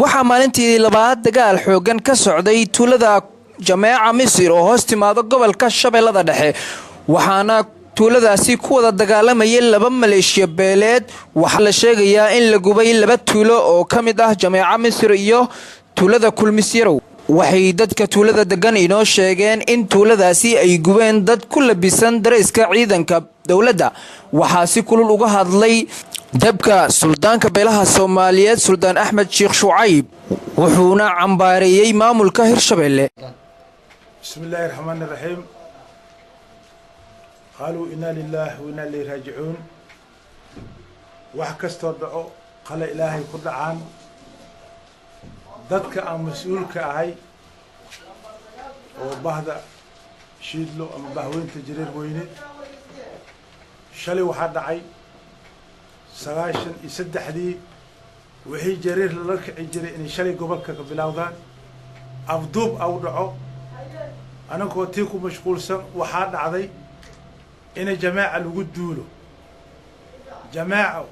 waxaa maalintii labaad dagaal xoogan ka socday tuulada jameeca Misir oo hoos timaado gobolka Shabeellada Dhexe waxaana tuuladaasi ku wada dagaalamayay laba maleeshiya beeleed waxa la sheegayaa in la gubay laba tuulo oo kamid ah jameeca Misir iyo tuulada Kulmisyarow waxay dadka tuulada degan inoo sheegeen in tuuladaasi ay gubeen dad ku labisan dareyska ciidanka dawladda waxa si kulul uga hadlay dabka suldaanka beelaha Soomaaliyeed Suldaan Axmed Sheekh Shucayb wuxuuna cambaareeyay maamulka Hirshabeelle. Bismillahir Rahmanir Rahim. Qaalu inna lillahi wa inna ilayhi raaji'uun. wax kastoo dhaco qala Ilaahay ku dhacaan dadka aan mas'uulka ahay oo bahda shiidlo ama bahweynta jireer weyne shalay waxa dhacay 93 wixii jareer la kici jiray in shalay gobolka ka bilowdaan afduub aw dhaco anagoo tii ku mashquulsan waxa dhacday in jamaaca lagu duulo jamaaca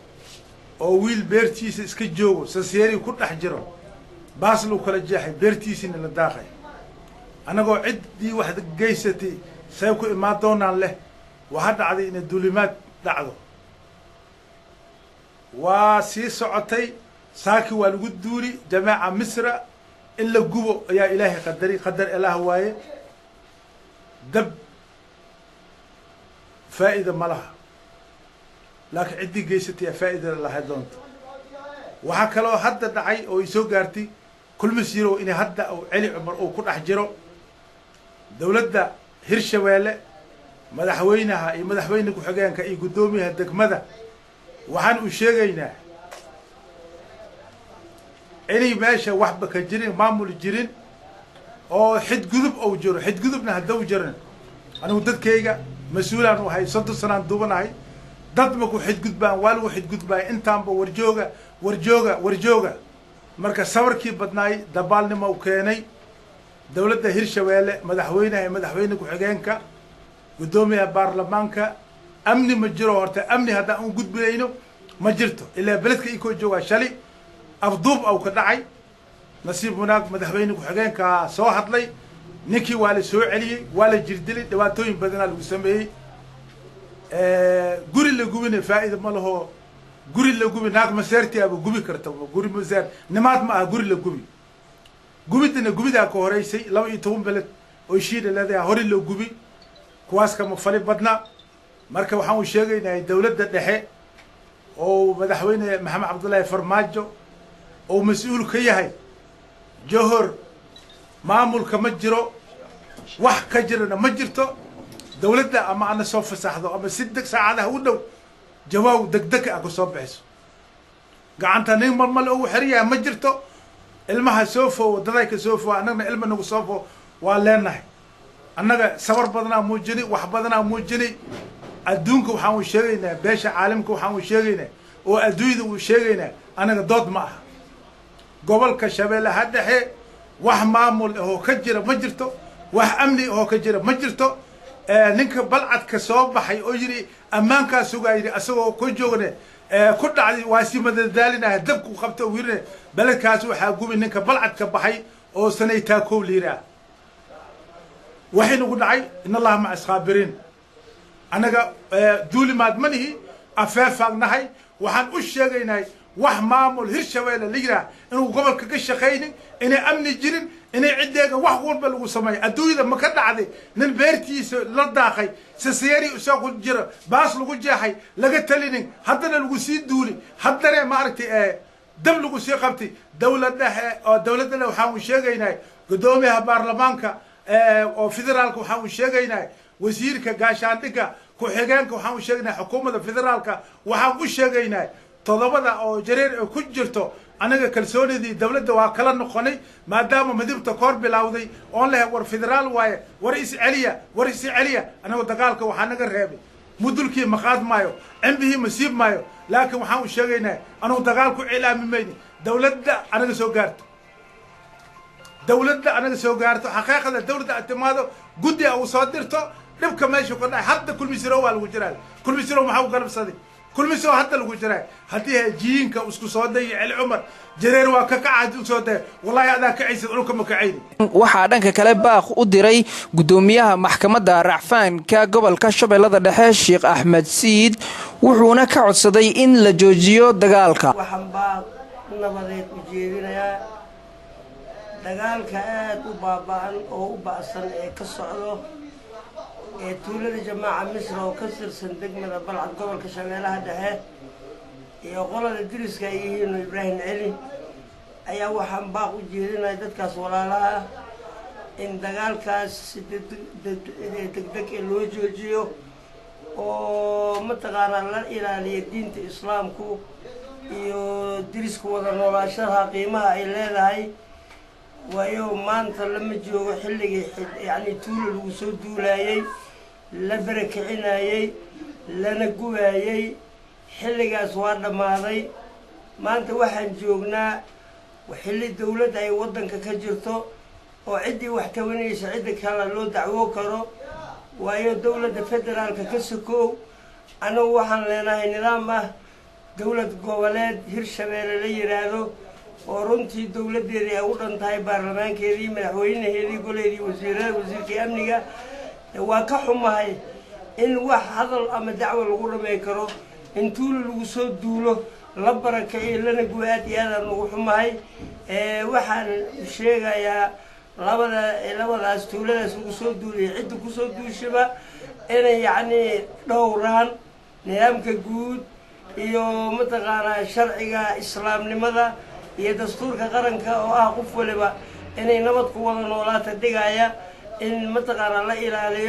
oo wiil beertiisa iska joogo saseeri ku dhax jiro baas lu kala jeexay beertiisina la daaqay anagoo ciddii wax geysatay say ku imaadonaan leh waxa dhacday in duulimaad dhacdo waa sii socotay saaki waa lagu duuli jamaaca Misra in la gubo ayaa Ilaahay qadar Ilaah waaye dab faa'iido malaha laakiin ciddii geysatay faa'iido la hadoonto waxa kale oo hadda dhacay oo ay soo gaartay Kulmisyarow in hadda oo Cali Cumar oo ku dhax jiro dawladda Hirshabeelle madaxweynaha iyo madaxweyne ku xigeenka iyo gudoomiyaha degmada waxaan u sheegaynaa inay meesha waxba ka jirin maamul jirin oo xidgudub oo jiro xidgudubna hadda jirin anigu dadkayga mas'uulaan waxay 30 sano duubanahay dad ma ku xidgudbaan waa lagu xidgudbaa intaanba warjooga marka sawarkii badnaay dabaalnimo u keenay dawladda Hirshabeelle madaxweyne ku xigeenka gudoomiyaha baarlamaanka amni ma jiro horta amni hadda aan gudbinayno ma jirto ilaa beledka iko jooga shali afduub aw ka dhacay nasiib wanaag madaxweyne ku xigeenka soo hadlay ninkii waa la soo celiyay waa la jirdilay dhibaatooyin badan lagu sameeyay guri la gubin faa'iido ma laho guri la gubi naag ma seerti aba gubi karto guri ma seer nimaad ma ah guri la gubi gubidna gubida ka horeysay 12 beled oo shiida leedahay hore loo gubi kuwaas kama fali badna marka waxaan u sheegaynaa dawladda dhexe oo madaxweyne Maxamed Cabdullaahi Farmaajo oo mas'uul ka yahay Johor maamulka ma jiro wax ka jirana ma jirto dawladda ama ana soo fasaxdo ama 6 saacadaha u dhow jawaab degdeg ah ku soo bixiso gacanta nin mal oo xiriya ma jirto ilmaha soo foo daday ka soo foo anagna ilma nagu soo foo waa leenahay annaga sabar badana muujini wax badana muujini adduunka waxaan u sheegaynaa beesha caalamka waxaan u sheegaynaa oo adduunyada u sheegaynaa anaga dood ma aha gobolka Shabeellaha Dhexe wax maamul oo ka jira ma jirto wax amni oo ka jira ma jirto ninka balcad ka soo baxay oo yiri ammaanka sugayri asagoo ku joogna ku dhacday waasi madadaalina dab ku qabto wiirne baladkaas waxa gubi ninka balcad ka baxay oo sanayta ko liira waxay nagu dhacay in Allah ma asxaabirin anaga duulimaad manihi afaafagnahay waxaan u sheegaynaa wax maamul Hirshabeelle liira inuu gobolka ka shaqeeynin inay amni jirin inay cideega wax walba lagu sameeyo adduunyada ma ka dhacday nin beertiisa la daaqay saseeri soo ku jira baas lagu jeexay laga talinin haddana lagu sii duuli haddana ma aragtay dab lagu sii qabtay dawladda waxaan u sheegaynaa gudoomiyaha baarlamaanka oo federaalka waxaan u sheegaynaa wasiirka gaashaandhigga ku xigeenka waxaan u sheegaynaa xukuumadda federaalka waxaan u sheegaynaa todobada oo jareer ku jirto anaga kalsoonidii dawladda waa kala noqonay maadaama madibta koor bilawday oo leh war federaal waaye war is celiya anaga dagaalka waxa naga reebay mudulkii maqaad maayo cimbihi masiib maayo laakiin waxaan u sheegaynaa anagu dagaalku cilaamimayni dawladda anaga soo gaarto xaqiiqada dawladda atimaado guddi oo soo dirto dhibka meesha ka dhacay hadda Kulmisyarow waa lagu jiraa Kulmisyarow waxa uu galabsaday كل مسوا حتى لو جرى هديها جينك وسكو صودي على عمر جرير وككعد صودي والله هذا كعيس لكم كعيد waxaa dhanka kale baaq u diray gudoomiyaha maxkamadda racfaanka gobolka Shabeellada Dhexe Sheekh Axmed Siid wuxuuna ka codsaday in la joojiyo dagaalka waxaan baaq nabadeed u jeedinayaa dagaalka aad u baaba'an oo u baasan ee ka socdo ee tuulada jamaaca Misr oo ka tirsan degmada Balcad gobolka Shabeellaha Dhexe iyo qolada diriska ay yihiin Ibrahim Cali ayaa waxaan baaq u jeedinayaa dadkaas walaalaha in dagaalkaas degdeg loo joojiyo oo mataqaanaa la ilaaliyo diinta islaamku iyo diriska wada noolaashaha qiimaha ay leedahay waayo maanta lama joogo xilligii yani tuulo lagu soo duulayay la barakicinayay lana gubayay xilligaas waa dhamaaday maanta waxaan joognaa xilli dawladda ay wadanka ka jirto oo cidii wax tawanaysa cid kale loo dacwo karo waayo dawladda federaalka ka sokow anagu waxaan leenahay nidaam ah dawlad goboleed Hirshabeelle la yiraahdo oo runtii dawladeedii ay u dhantahay baarlamaankeedii madaxweynaheedii goleedii wasiirkii amniga waa ka xumahay in wax hadal ama dacwo lagu dhamay karo in tuulo lagu soo duulo la barakay lana guwaad yaada lagu xumahay waxaan sheegayaa labadaas tuuladaas lagu soo duulay cid ku soo duushaba inay yani dhowraan nidaamka guud iyo mataqaanaa sharciga islaamnimada iyo dastuurka qaranka oo ah qof waliba inay nabad ku wada noolaato digaya in mataqaanaa la ilaaliyo